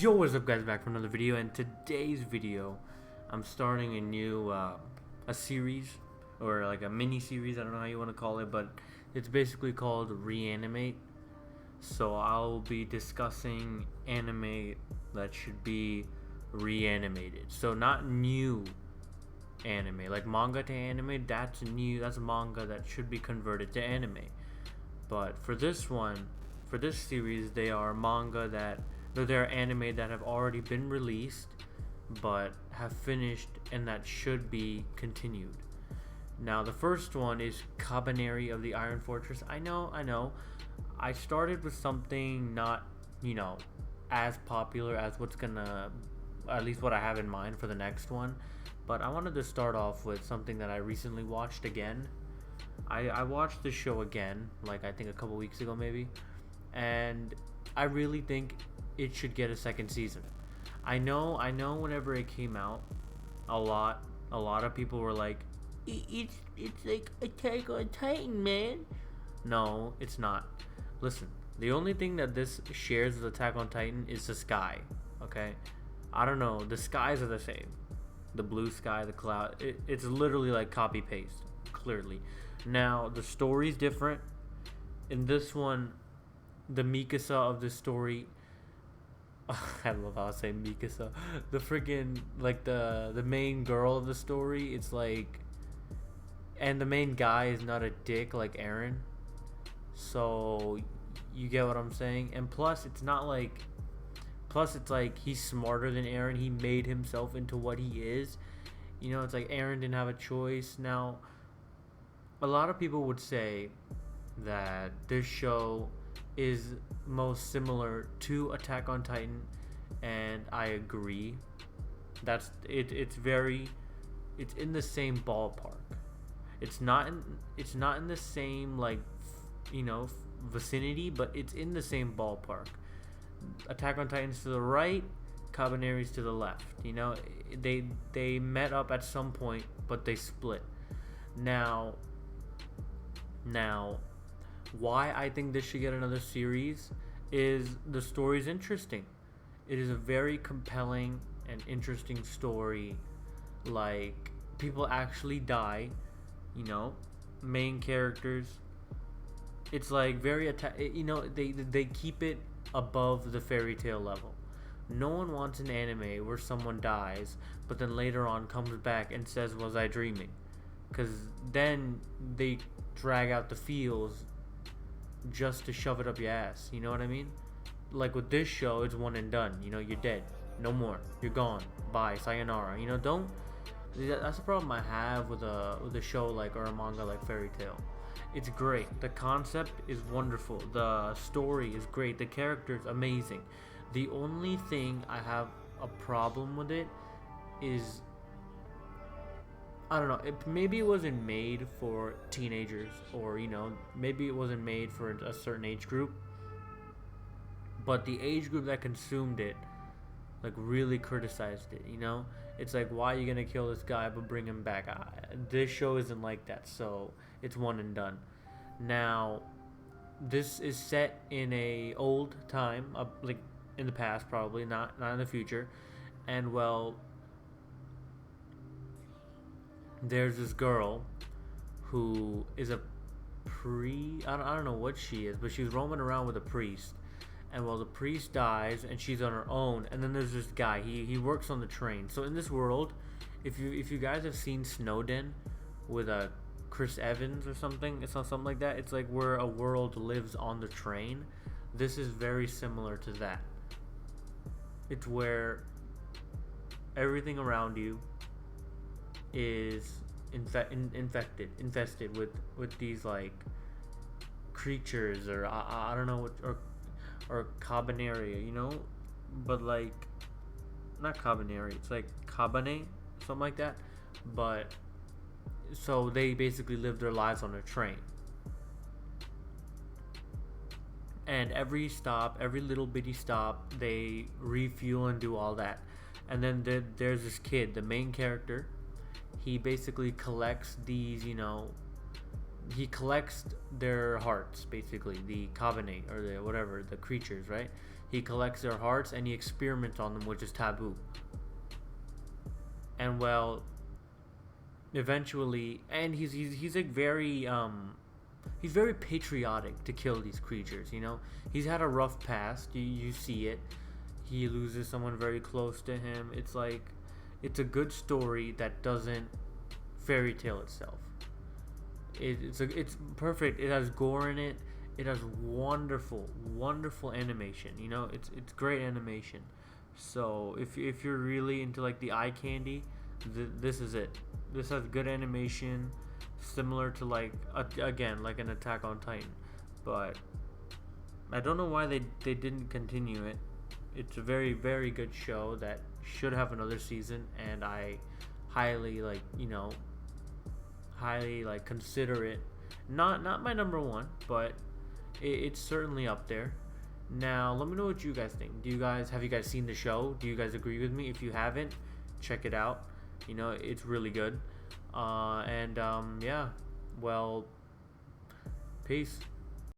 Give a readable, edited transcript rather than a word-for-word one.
Yo, what's up guys, back for another video, and today's video I'm starting a new a series, or like a mini series, I don't know how you want to call it, but it's basically called Reanimate. So I'll be discussing anime that should be reanimated, so not new anime like manga to anime. That's new, that's manga that should be converted to anime. But for this one, for this series, they are manga that they're anime that have already been released but have finished and that should be continued. Now the first one is Kabaneri of the Iron Fortress. I know I started with something not, as popular as what's gonna, at least what I have in mind for the next one, but I wanted to start off with something that I recently watched again. I watched the show again, like I think a couple weeks ago maybe, and I really think it should get a second season. I know whenever it came out, a lot of people were like, it's like Attack on Titan, man. No, it's not. Listen, the only thing that this shares with Attack on Titan is the sky, okay? I don't know, the skies are the same. The blue sky, the cloud, it's literally like copy paste, clearly. Now, the story's different. In this one, the Mikasa of the story, I love how I say Mikasa. The freaking, like, the main girl of the story, it's like, and the main guy is not a dick like Eren. So you get what I'm saying? And plus it's like he's smarter than Eren. He made himself into what he is. It's like Eren didn't have a choice. Now, a lot of people would say that this show is most similar to Attack on Titan, and I agree. That's it. It's in the same ballpark. It's not in the same, like, vicinity, but it's in the same ballpark. Attack on Titan's to the right, Kabaneri's to the left. They met up at some point, but they split. Now, why I think this should get another series is the story's interesting. It is a very compelling and interesting story. Like, people actually die, main characters. It's like very they keep it above the fairy tale level. No one wants an anime where someone dies but then later on comes back and says, "Was I dreaming?" Because then they drag out the feels just to shove it up your ass. You know what I mean? Like with this show, it's one and done. You're dead. No more. You're gone. Bye. Sayonara. Don't. That's the problem I have with a show like, or a manga like Fairy Tail. It's great. The concept is wonderful. The story is great. The characters amazing. The only thing I have a problem with it is, I don't know, maybe it wasn't made for teenagers, or maybe it wasn't made for a certain age group, but the age group that consumed it, like, really criticized it. It's like, why are you gonna kill this guy but bring him back? This show isn't like that, so it's one and done. Now, this is set in a old time, like in the past, probably not in the future, and well, there's this girl who is a I don't know what she is, but she's roaming around with a priest. And well, the priest dies and she's on her own, and then there's this guy, he works on the train. So in this world, if you guys have seen Snowden with Chris Evans or something, it's not something like that. It's like where a world lives on the train. This is very similar to that. It's where everything around you is infested with these, like, creatures, or I don't know what, or Kabaneri, but like, not Kabaneri, it's like Kabane, something like that. But so they basically live their lives on a train, and every little bitty stop, they refuel and do all that. And then there's this kid, the main character. He basically collects these, he collects their hearts, basically, the Kabaneri, or the whatever, the creatures, right? He collects their hearts and he experiments on them, which is taboo. And well, eventually, and he's like he's very patriotic to kill these creatures. You know, he's had a rough past. You see it. He loses someone very close to him. It's like, it's a good story that doesn't fairy tale itself. It's perfect. It has gore in it. It has wonderful animation. You know, it's great animation. So if you're really into like the eye candy, this is it. This has good animation, similar to like again like an Attack on Titan, but I don't know why they didn't continue it. It's a very good show that should have another season, and I highly consider it. Not my number one, but it's certainly up there. Now let me know what you guys think. Have you guys seen the show? Do you guys agree with me? If you haven't, check it out. You know, it's really good. Yeah, well, peace.